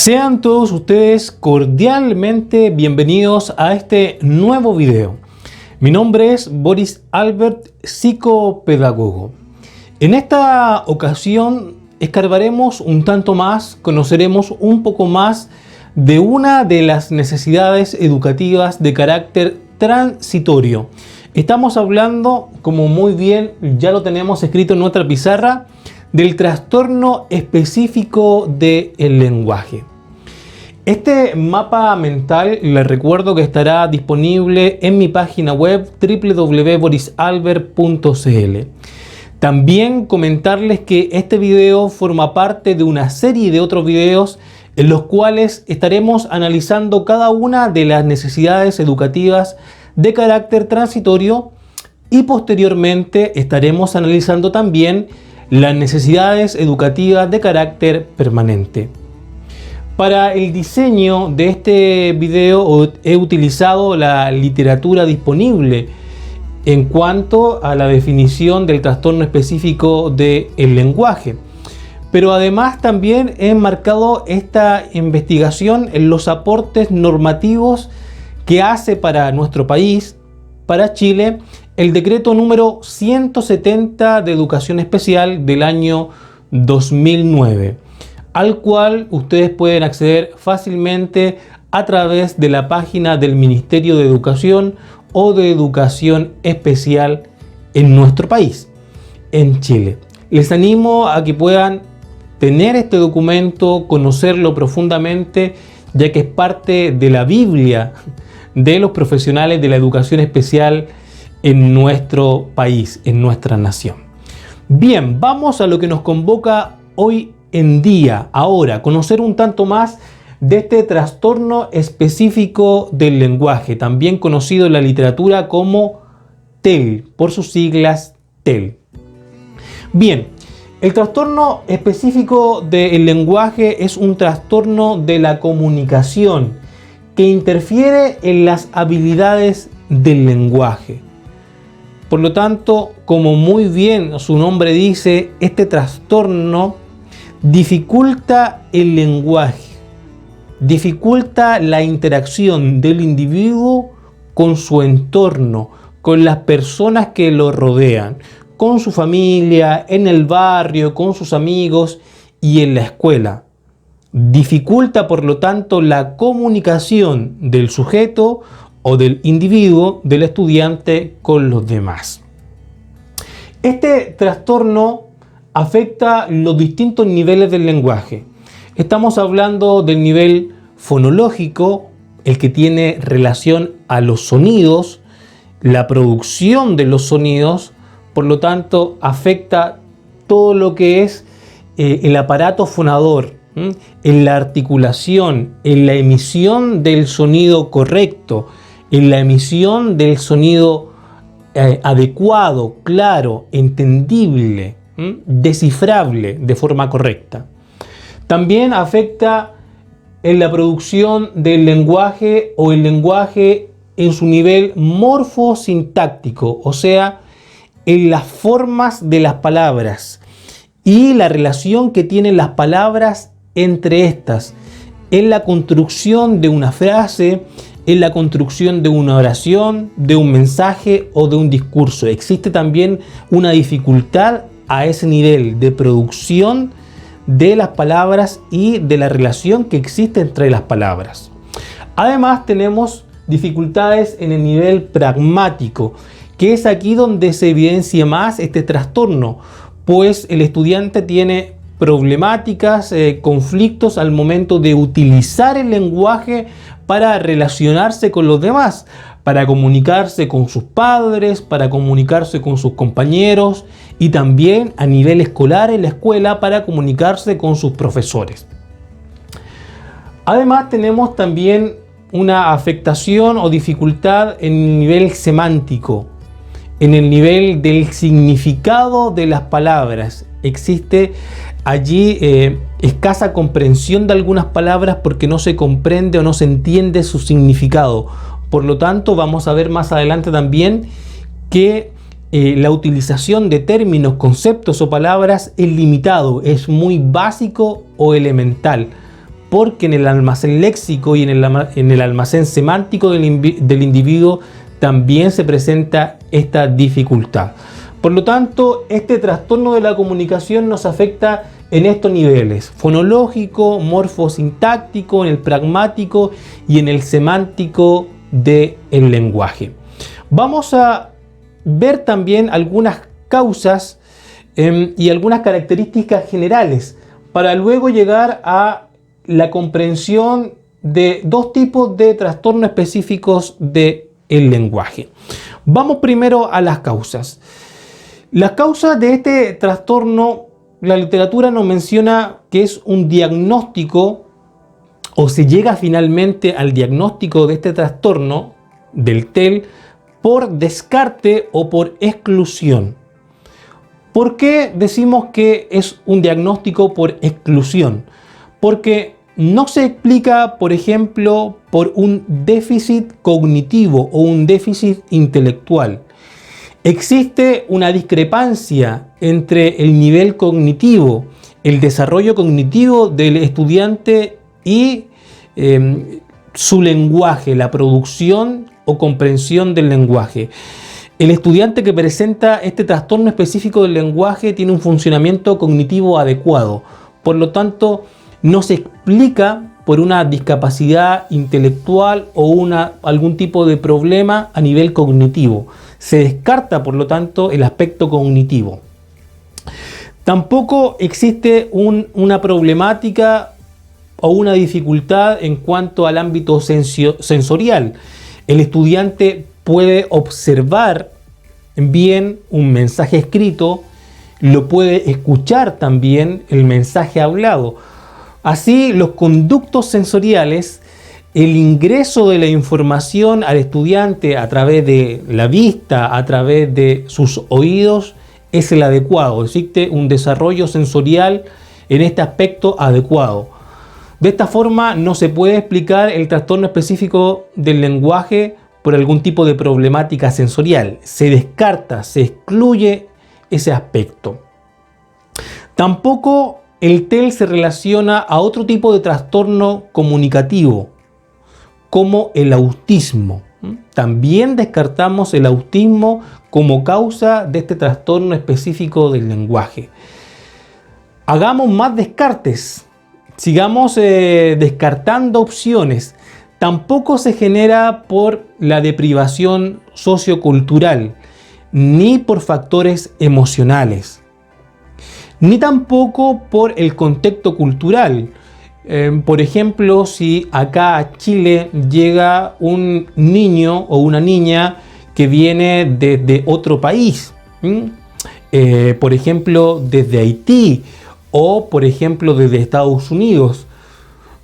Sean todos ustedes cordialmente bienvenidos a este nuevo video. Mi nombre es Boris Albert, psicopedagogo. En esta ocasión escarbaremos un tanto más, conoceremos un poco más de una de las necesidades educativas de carácter transitorio. Estamos hablando, como muy bien ya lo tenemos escrito en nuestra pizarra, del trastorno específico del lenguaje. Este mapa mental les recuerdo que estará disponible en mi página web www.borisalbert.cl. También comentarles que este video forma parte de una serie de otros videos en los cuales estaremos analizando cada una de las necesidades educativas de carácter transitorio y posteriormente estaremos analizando también las necesidades educativas de carácter permanente. Para el diseño de este video he utilizado la literatura disponible en cuanto a la definición del trastorno específico del lenguaje. Pero además también he enmarcado esta investigación en los aportes normativos que hace para nuestro país, para Chile, el decreto número 170 de Educación Especial del año 2009, al cual ustedes pueden acceder fácilmente a través de la página del Ministerio de Educación o de Educación Especial en nuestro país, en Chile. Les animo a que puedan tener este documento, conocerlo profundamente, ya que es parte de la Biblia de los profesionales de la educación especial en nuestro país, en nuestra nación. Bien, vamos a lo que nos convoca hoy en día, ahora, conocer un tanto más de este trastorno específico del lenguaje, también conocido en la literatura como TEL, por sus siglas TEL. Bien, el trastorno específico del lenguaje es un trastorno de la comunicación que interfiere en las habilidades del lenguaje. Por lo tanto, como muy bien su nombre dice, este trastorno dificulta el lenguaje, dificulta la interacción del individuo con su entorno, con las personas que lo rodean, con su familia, en el barrio, con sus amigos y en la escuela. Dificulta, por lo tanto, la comunicación del sujeto o del individuo, del estudiante, con los demás. Este trastorno afecta los distintos niveles del lenguaje. Estamos hablando del nivel fonológico, el que tiene relación a los sonidos, la producción de los sonidos, por lo tanto afecta todo lo que es el aparato fonador, en la articulación, en la emisión del sonido correcto, en la emisión del sonido adecuado, claro, entendible, descifrable de forma correcta. También afecta en la producción del lenguaje o el lenguaje en su nivel morfosintáctico, o sea, en las formas de las palabras y la relación que tienen las palabras entre estas, en la construcción de una frase, en la construcción de una oración, de un mensaje o de un discurso. Existe también una dificultad a ese nivel de producción de las palabras y de la relación que existe entre las palabras. Además, tenemos dificultades en el nivel pragmático, que es aquí donde se evidencia más este trastorno, pues el estudiante tiene problemáticas, conflictos al momento de utilizar el lenguaje para relacionarse con los demás, para comunicarse con sus padres, para comunicarse con sus compañeros y también a nivel escolar en la escuela para comunicarse con sus profesores. Además, tenemos también una afectación o dificultad en el nivel semántico, en el nivel del significado de las palabras. Existe allí escasa comprensión de algunas palabras porque no se comprende o no se entiende su significado. Por lo tanto, vamos a ver más adelante también que la utilización de términos, conceptos o palabras es limitado, es muy básico o elemental. porque en el almacén léxico y en el almacén semántico del individuo también se presenta esta dificultad. Por lo tanto, este trastorno de la comunicación nos afecta en estos niveles: fonológico, morfosintáctico, en el pragmático y en el semántico del lenguaje. Vamos a ver también algunas causas y algunas características generales para luego llegar a la comprensión de dos tipos de trastornos específicos del lenguaje. Vamos primero a las causas. Las causas de este trastorno, la literatura nos menciona que es un diagnóstico, o se llega finalmente al diagnóstico de este trastorno, del TEL, por descarte o por exclusión. ¿Por qué decimos que es un diagnóstico por exclusión? Porque no se explica, por ejemplo, por un déficit cognitivo o un déficit intelectual. Existe una discrepancia entre el nivel cognitivo, el desarrollo cognitivo del estudiante y su lenguaje, la producción o comprensión del lenguaje. El estudiante que presenta este trastorno específico del lenguaje tiene un funcionamiento cognitivo adecuado. Por lo tanto, no se explica por una discapacidad intelectual o algún tipo de problema a nivel cognitivo. Se descarta, por lo tanto, el aspecto cognitivo. Tampoco existe una problemática o una dificultad en cuanto al ámbito sensorial. El estudiante puede observar bien un mensaje escrito, lo puede escuchar también el mensaje hablado. Así, los conductos sensoriales, el ingreso de la información al estudiante a través de la vista, a través de sus oídos, es el adecuado. Existe un desarrollo sensorial en este aspecto adecuado. De esta forma no se puede explicar el trastorno específico del lenguaje por algún tipo de problemática sensorial. Se descarta, se excluye ese aspecto. Tampoco el TEL se relaciona a otro tipo de trastorno comunicativo, como el autismo. También descartamos el autismo como causa de este trastorno específico del lenguaje. Hagamos más descartes, sigamos descartando opciones. Tampoco se genera por la deprivación sociocultural, ni por factores emocionales, ni tampoco por el contexto cultural. Por ejemplo, si acá a Chile llega un niño o una niña que viene desde otro país, por ejemplo desde Haití o por ejemplo desde Estados Unidos,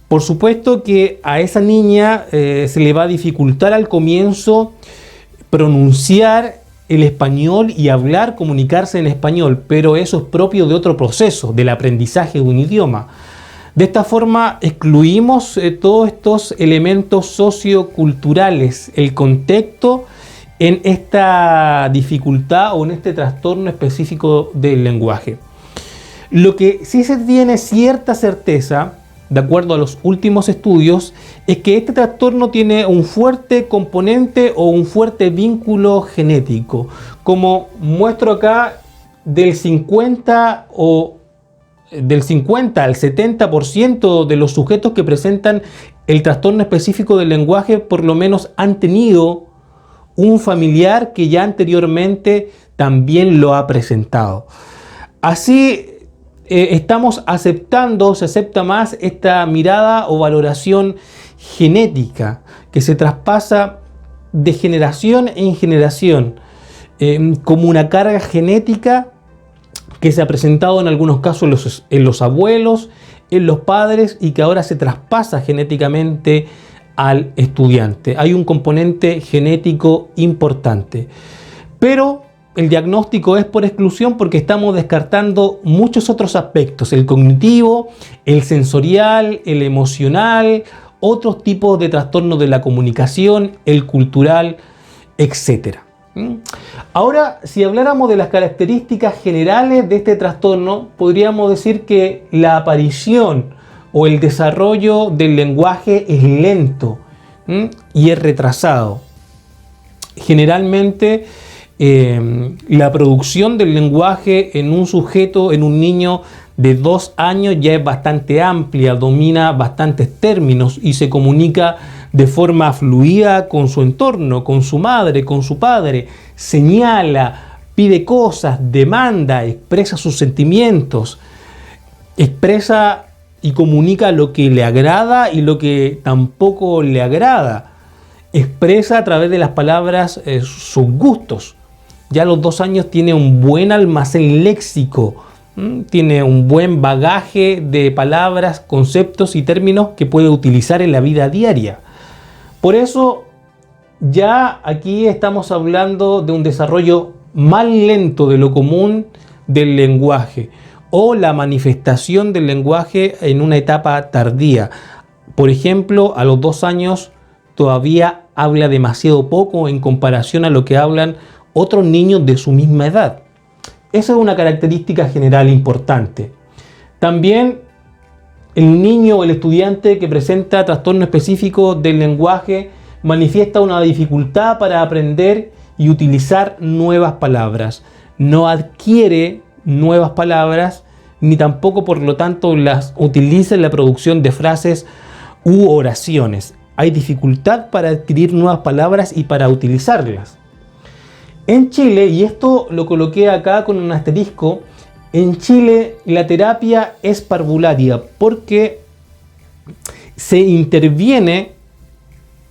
por supuesto que a esa niña se le va a dificultar al comienzo pronunciar el español y hablar, comunicarse en español, pero eso es propio de otro proceso, del aprendizaje de un idioma. De esta forma excluimos todos estos elementos socioculturales, el contexto en esta dificultad o en este trastorno específico del lenguaje. Lo que sí se tiene cierta certeza, de acuerdo a los últimos estudios, es que este trastorno tiene un fuerte componente o un fuerte vínculo genético. Como muestro acá, del 50 al 70% de los sujetos que presentan el trastorno específico del lenguaje por lo menos han tenido un familiar que ya anteriormente también lo ha presentado. Así estamos aceptando, se acepta más esta mirada o valoración genética que se traspasa de generación en generación, como una carga genética que se ha presentado en algunos casos en los abuelos, en los padres, y que ahora se traspasa genéticamente al estudiante. Hay un componente genético importante, pero el diagnóstico es por exclusión porque estamos descartando muchos otros aspectos: el cognitivo, el sensorial, el emocional, otros tipos de trastornos de la comunicación, el cultural, etc. Ahora, si habláramos de las características generales de este trastorno, podríamos decir que la aparición o el desarrollo del lenguaje es lento y es retrasado. Generalmente la producción del lenguaje en un sujeto, en un niño de 2 años, ya es bastante amplia, domina bastantes términos y se comunica de forma fluida con su entorno, con su madre, con su padre, señala, pide cosas, demanda, expresa sus sentimientos, expresa y comunica lo que le agrada y lo que tampoco le agrada. Expresa a través de las palabras sus gustos. Ya a los 2 años tiene un buen almacén léxico, tiene un buen bagaje de palabras, conceptos y términos que puede utilizar en la vida diaria. Por eso ya aquí estamos hablando de un desarrollo más lento de lo común del lenguaje, o la manifestación del lenguaje en una etapa tardía. Por ejemplo, a los 2 años todavía habla demasiado poco en comparación a lo que hablan otros niños de su misma edad. Esa es una característica general importante. También el niño o el estudiante que presenta trastorno específico del lenguaje manifiesta una dificultad para aprender y utilizar nuevas palabras. No adquiere nuevas palabras ni tampoco, por lo tanto, las utiliza en la producción de frases u oraciones. Hay dificultad para adquirir nuevas palabras y para utilizarlas. En Chile, y esto lo coloqué acá con un asterisco, en Chile la terapia es parvularia porque se interviene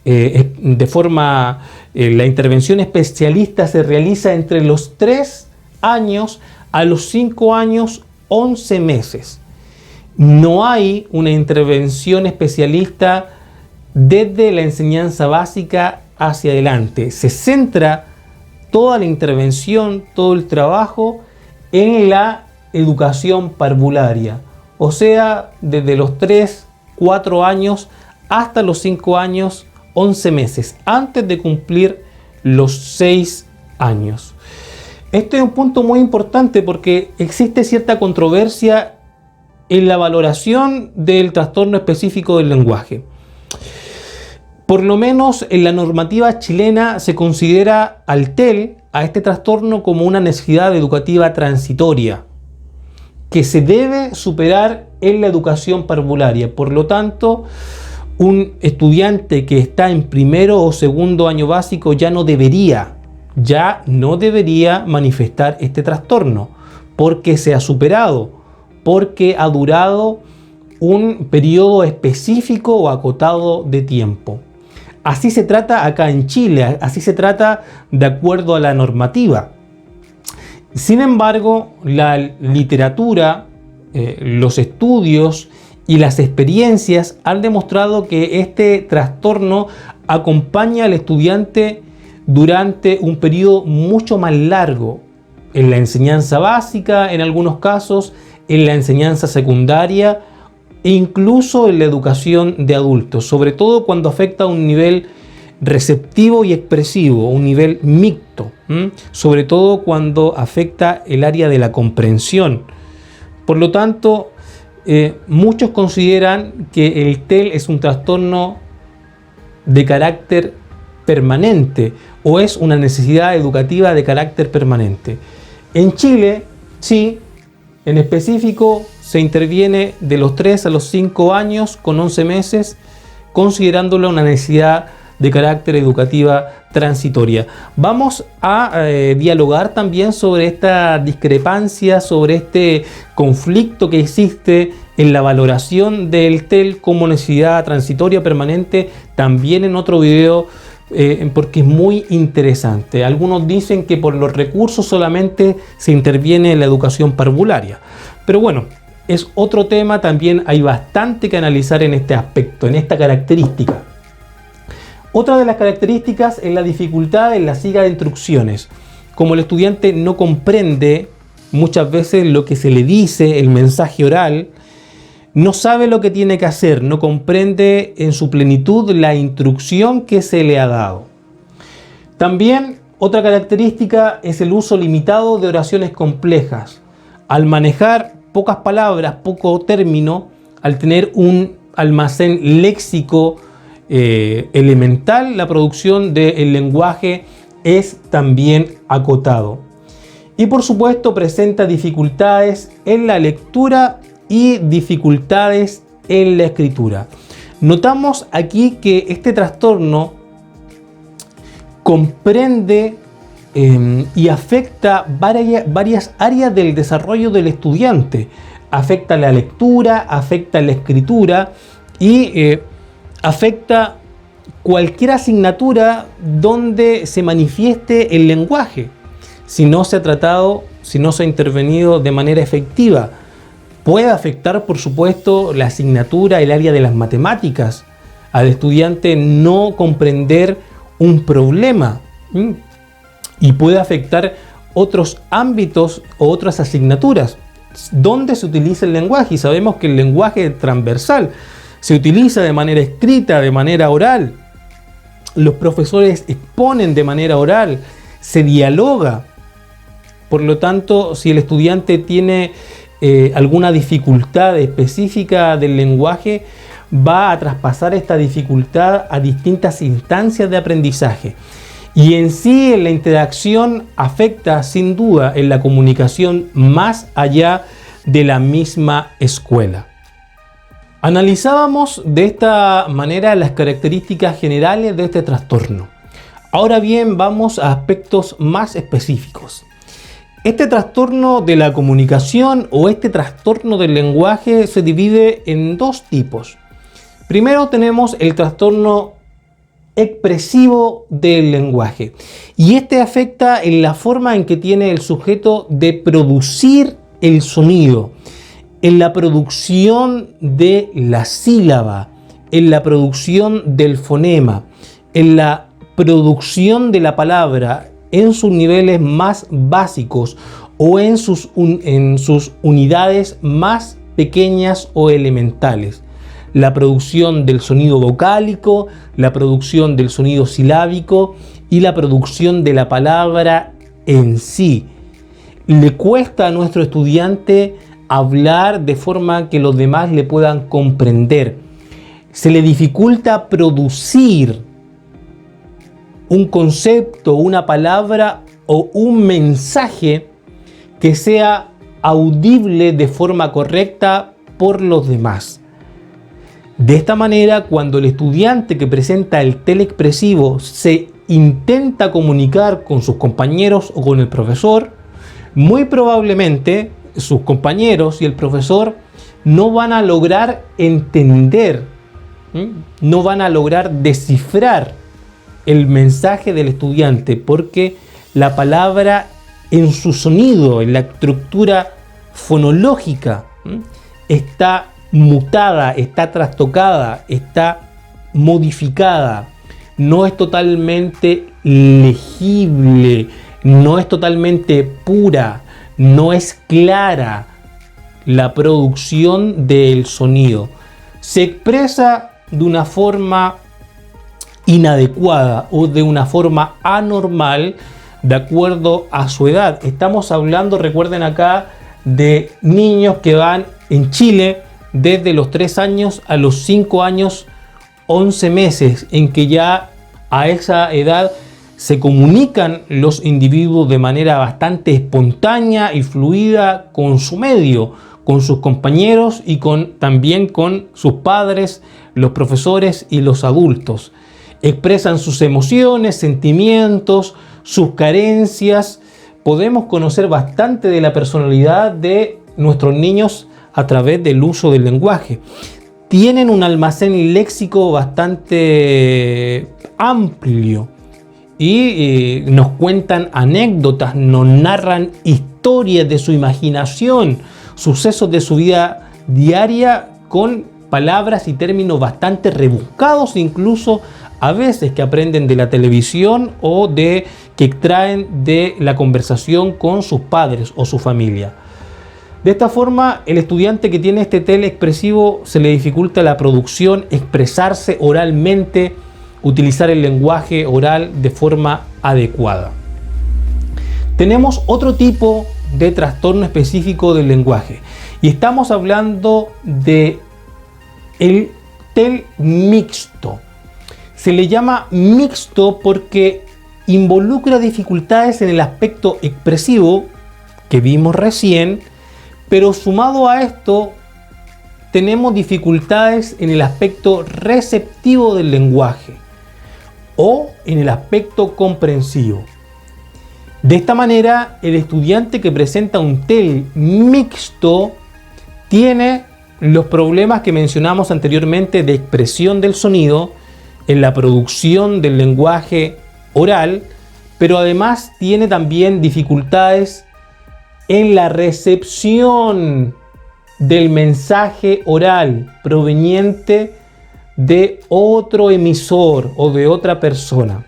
de forma, la intervención especialista se realiza entre los 3 años a los 5 años, 11 meses. No hay una intervención especialista desde la enseñanza básica hacia adelante. Se centra toda la intervención, todo el trabajo en la educación parvularia. O sea, desde los 3, 4 años hasta los 5 años, 11 meses, antes de cumplir los 6 años. Este es un punto muy importante porque existe cierta controversia en la valoración del trastorno específico del lenguaje. Por lo menos en la normativa chilena se considera al TEL, a este trastorno, como una necesidad educativa transitoria que se debe superar en la educación parvularia. Por lo tanto, un estudiante que está en primero o segundo año básico ya no debería manifestar este trastorno porque se ha superado, porque ha durado un periodo específico o acotado de tiempo. Así se trata acá en Chile, así se trata de acuerdo a la normativa. Sin embargo, la literatura, los estudios y las experiencias han demostrado que este trastorno acompaña al estudiante durante un periodo mucho más largo, en la enseñanza básica en algunos casos, en la enseñanza secundaria e incluso en la educación de adultos, sobre todo cuando afecta a un nivel receptivo y expresivo, un nivel mixto, sobre todo cuando afecta el área de la comprensión. Por lo tanto, muchos consideran que el TEL es un trastorno de carácter permanente o es una necesidad educativa de carácter permanente. En Chile, sí, en específico, se interviene de los 3 a los 5 años con 11 meses, considerándolo una necesidad de carácter educativa transitoria. Vamos a dialogar también sobre esta discrepancia, sobre este conflicto que existe en la valoración del TEL como necesidad transitoria permanente, también en otro video, porque es muy interesante. Algunos dicen que por los recursos solamente se interviene en la educación parvularia, pero bueno, es otro tema. También hay bastante que analizar en este aspecto, en esta característica. Otra de las características es la dificultad en la siga de instrucciones. Como el estudiante no comprende muchas veces lo que se le dice, el mensaje oral, no sabe lo que tiene que hacer, no comprende en su plenitud la instrucción que se le ha dado. También otra característica es el uso limitado de oraciones complejas. Al manejar pocas palabras, poco término, al tener un almacén léxico elemental, la producción del lenguaje es también acotado. Y por supuesto presenta dificultades en la lectura y dificultades en la escritura. Notamos aquí que este trastorno comprende y afecta varias áreas del desarrollo del estudiante. Afecta la lectura, afecta la escritura y afecta cualquier asignatura donde se manifieste el lenguaje. Si no se ha tratado, si no se ha intervenido de manera efectiva, puede afectar, por supuesto, la asignatura, el área de las matemáticas, al estudiante no comprender un problema, y puede afectar otros ámbitos o otras asignaturas donde se utiliza el lenguaje. Y sabemos que el lenguaje es transversal, se utiliza de manera escrita, de manera oral. Los profesores exponen de manera oral, se dialoga. Por lo tanto, si el estudiante tiene alguna dificultad específica del lenguaje, va a traspasar esta dificultad a distintas instancias de aprendizaje. Y en sí, en la interacción afecta sin duda en la comunicación más allá de la misma escuela. Analizábamos de esta manera las características generales de este trastorno. Ahora bien, vamos a aspectos más específicos. Este trastorno de la comunicación o este trastorno del lenguaje se divide en dos tipos. Primero tenemos el trastorno expresivo del lenguaje, y este afecta en la forma en que tiene el sujeto de producir el sonido, en la producción de la sílaba, en la producción del fonema, en la producción de la palabra en sus niveles más básicos o en sus unidades más pequeñas o elementales. La producción del sonido vocálico, la producción del sonido silábico y la producción de la palabra en sí. Le cuesta a nuestro estudiante hablar de forma que los demás le puedan comprender. Se le dificulta producir un concepto, una palabra o un mensaje que sea audible de forma correcta por los demás. De esta manera, cuando el estudiante que presenta el teleexpresivo se intenta comunicar con sus compañeros o con el profesor, muy probablemente sus compañeros y el profesor no van a lograr entender, no van a lograr descifrar el mensaje del estudiante, porque la palabra en su sonido, en la estructura fonológica, está mutada, está trastocada, está modificada, no es totalmente legible, no es totalmente pura, no es clara la producción del sonido. Se expresa de una forma inadecuada o de una forma anormal de acuerdo a su edad. Estamos hablando, recuerden acá, de niños que van en Chile desde los 3 años a los 5 años 11 meses, en que ya a esa edad se comunican los individuos de manera bastante espontánea y fluida con su medio, con sus compañeros y también con sus padres, los profesores y los adultos. Expresan sus emociones, sentimientos, sus carencias. Podemos conocer bastante de la personalidad de nuestros niños a través del uso del lenguaje. Tienen un almacén léxico bastante amplio y nos cuentan anécdotas, nos narran historias de su imaginación, sucesos de su vida diaria con palabras y términos bastante rebuscados, incluso a veces que aprenden de la televisión o que extraen de la conversación con sus padres o su familia. De esta forma, el estudiante que tiene este teleexpresivo se le dificulta la producción, expresarse oralmente, utilizar el lenguaje oral de forma adecuada. Tenemos otro tipo de trastorno específico del lenguaje y estamos hablando de el TEL mixto. Se le llama mixto porque involucra dificultades en el aspecto expresivo que vimos recién, pero sumado a esto tenemos dificultades en el aspecto receptivo del lenguaje o en el aspecto comprensivo. De esta manera, el estudiante que presenta un TEL mixto tiene los problemas que mencionamos anteriormente de expresión del sonido en la producción del lenguaje oral, pero además tiene también dificultades en la recepción del mensaje oral proveniente de otro emisor o de otra persona.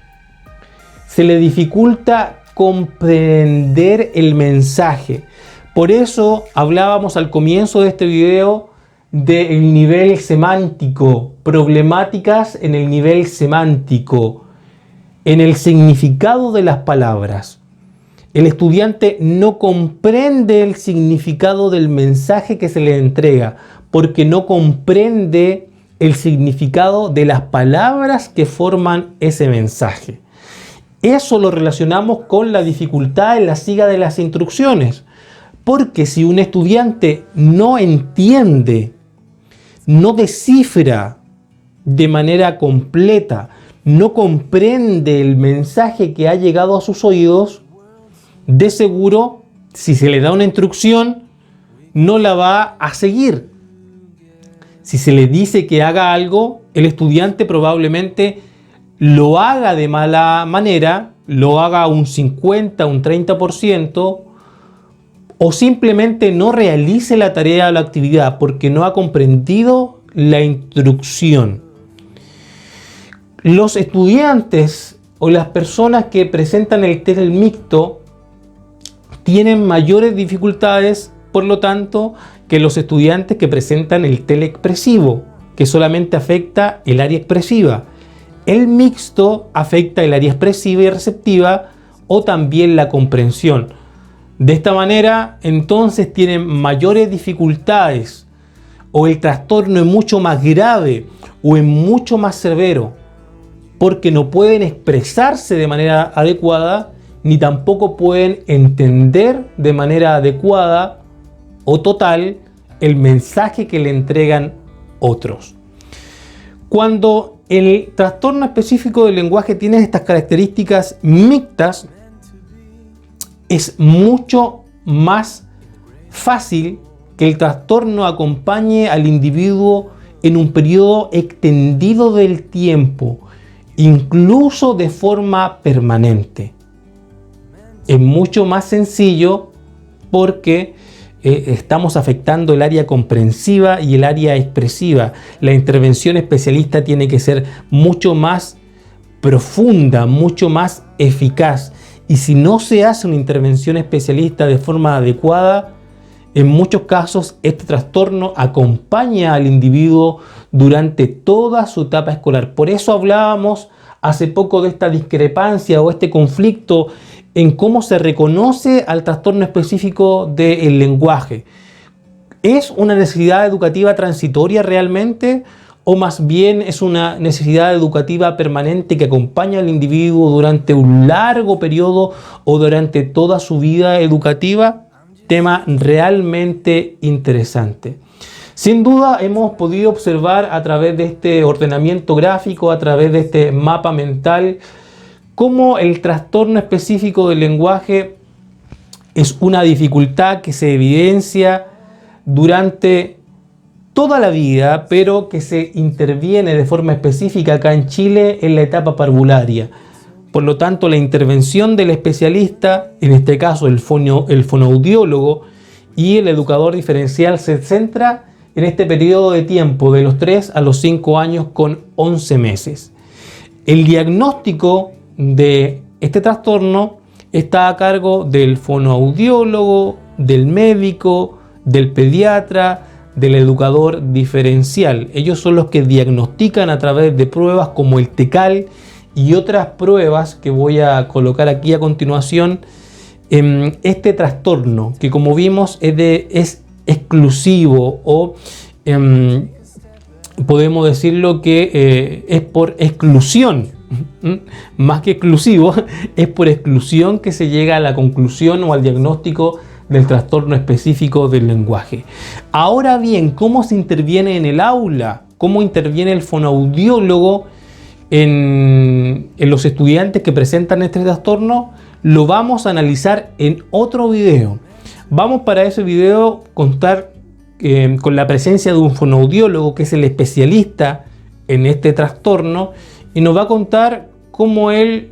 Se le dificulta comprender el mensaje. Por eso hablábamos al comienzo de este video del nivel semántico, problemáticas en el nivel semántico, en el significado de las palabras. El estudiante no comprende el significado del mensaje que se le entrega, porque no comprende el significado de las palabras que forman ese mensaje. Eso lo relacionamos con la dificultad en la siga de las instrucciones, porque si un estudiante no entiende, no descifra de manera completa, no comprende el mensaje que ha llegado a sus oídos, de seguro, si se le da una instrucción, no la va a seguir. Si se le dice que haga algo, el estudiante probablemente lo haga de mala manera, lo haga un 50, un 30%, o simplemente no realice la tarea o la actividad porque no ha comprendido la instrucción. Los estudiantes o las personas que presentan el TEL mixto tienen mayores dificultades, por lo tanto, que los estudiantes que presentan el TEL expresivo, que solamente afecta el área expresiva. El mixto afecta el área expresiva y receptiva o también la comprensión. De esta manera, entonces tienen mayores dificultades o el trastorno es mucho más grave o es mucho más severo porque no pueden expresarse de manera adecuada ni tampoco pueden entender de manera adecuada o total el mensaje que le entregan otros. Cuando el trastorno específico del lenguaje tiene estas características mixtas, es mucho más fácil que el trastorno acompañe al individuo en un periodo extendido del tiempo, incluso de forma permanente. Es mucho más sencillo porque estamos afectando el área comprensiva y el área expresiva. La intervención especialista tiene que ser mucho más profunda, mucho más eficaz. Y si no se hace una intervención especialista de forma adecuada, en muchos casos este trastorno acompaña al individuo durante toda su etapa escolar. Por eso hablábamos hace poco de esta discrepancia o este conflicto en cómo se reconoce al trastorno específico del lenguaje. ¿Es una necesidad educativa transitoria realmente? ¿O más bien es una necesidad educativa permanente que acompaña al individuo durante un largo periodo o durante toda su vida educativa? Tema realmente interesante. Sin duda hemos podido observar a través de este ordenamiento gráfico, a través de este mapa mental, cómo el trastorno específico del lenguaje es una dificultad que se evidencia durante toda la vida, pero que se interviene de forma específica acá en Chile en la etapa parvularia. Por lo tanto, la intervención del especialista, en este caso el fonoaudiólogo y el educador diferencial, se centra en este periodo de tiempo de los 3 a los 5 años con 11 meses. El diagnóstico de este trastorno está a cargo del fonoaudiólogo, del médico, del pediatra, del educador diferencial. Ellos son los que diagnostican a través de pruebas como el TECAL y otras pruebas que voy a colocar aquí a continuación este trastorno, que como vimos es exclusivo o podemos decirlo que es por exclusión, más que exclusivo, es por exclusión que se llega a la conclusión o al diagnóstico del trastorno específico del lenguaje. Ahora bien, ¿cómo se interviene en el aula? ¿Cómo interviene el fonoaudiólogo en los estudiantes que presentan este trastorno? Lo vamos a analizar en otro video. Vamos para ese video contar con la presencia de un fonoaudiólogo que es el especialista en este trastorno y nos va a contar cómo él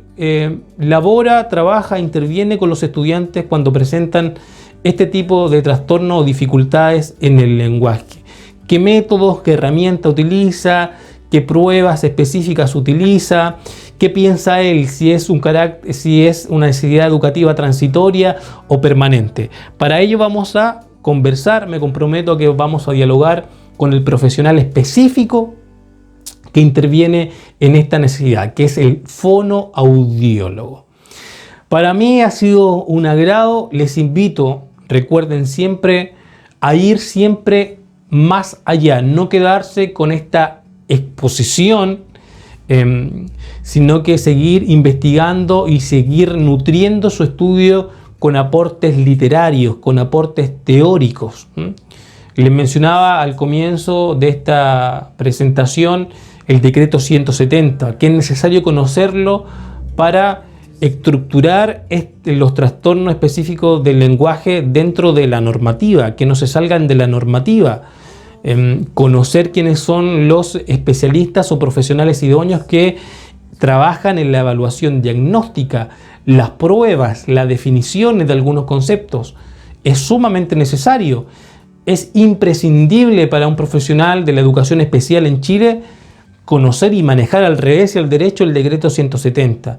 labora, trabaja, interviene con los estudiantes cuando presentan este tipo de trastorno o dificultades en el lenguaje. ¿Qué métodos, qué herramientas utiliza? ¿Qué pruebas específicas utiliza? ¿Qué piensa él? Si es una necesidad educativa transitoria o permanente. Para ello vamos a conversar, me comprometo a que vamos a dialogar con el profesional específico que interviene en esta necesidad, que es el fonoaudiólogo. Para mí ha sido un agrado, les invito, recuerden siempre, a ir siempre más allá, no quedarse con esta exposición, sino que seguir investigando y seguir nutriendo su estudio con aportes literarios, con aportes teóricos. Les mencionaba al comienzo de esta presentación el decreto 170, que es necesario conocerlo para estructurar los trastornos específicos del lenguaje dentro de la normativa, que no se salgan de la normativa. Conocer quiénes son los especialistas o profesionales idóneos que trabajan en la evaluación diagnóstica, las pruebas, las definiciones de algunos conceptos. Es sumamente necesario, es imprescindible para un profesional de la educación especial en Chile conocer y manejar al revés y al derecho el decreto 170.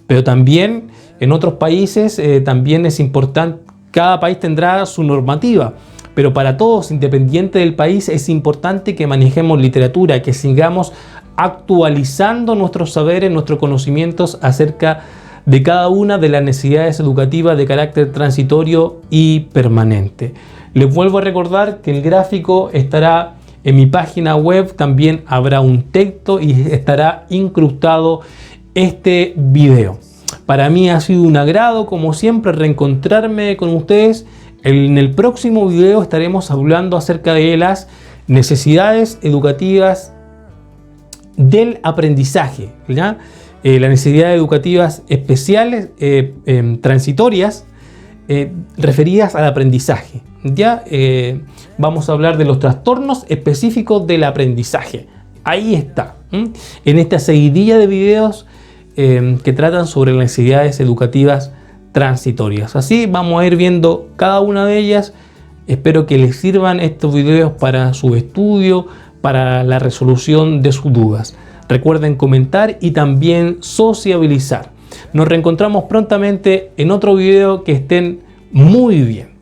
Pero también en otros países también es importante, cada país tendrá su normativa. Pero para todos, independiente del país, es importante que manejemos literatura, que sigamos actualizando nuestros saberes, nuestros conocimientos acerca de cada una de las necesidades educativas de carácter transitorio y permanente. Les vuelvo a recordar que el gráfico estará en mi página web, también habrá un texto y estará incrustado este video. Para mí ha sido un agrado, como siempre, reencontrarme con ustedes. En el próximo video estaremos hablando acerca de las necesidades educativas del aprendizaje, ¿ya? Las necesidades educativas especiales, transitorias, referidas al aprendizaje. ¿Ya? Vamos a hablar de los trastornos específicos del aprendizaje. Ahí está, en esta seguidilla de videos que tratan sobre las necesidades educativas transitorias. Así vamos a ir viendo cada una de ellas. Espero que les sirvan estos videos para su estudio, para la resolución de sus dudas. Recuerden comentar y también sociabilizar. Nos reencontramos prontamente en otro video. Que estén muy bien.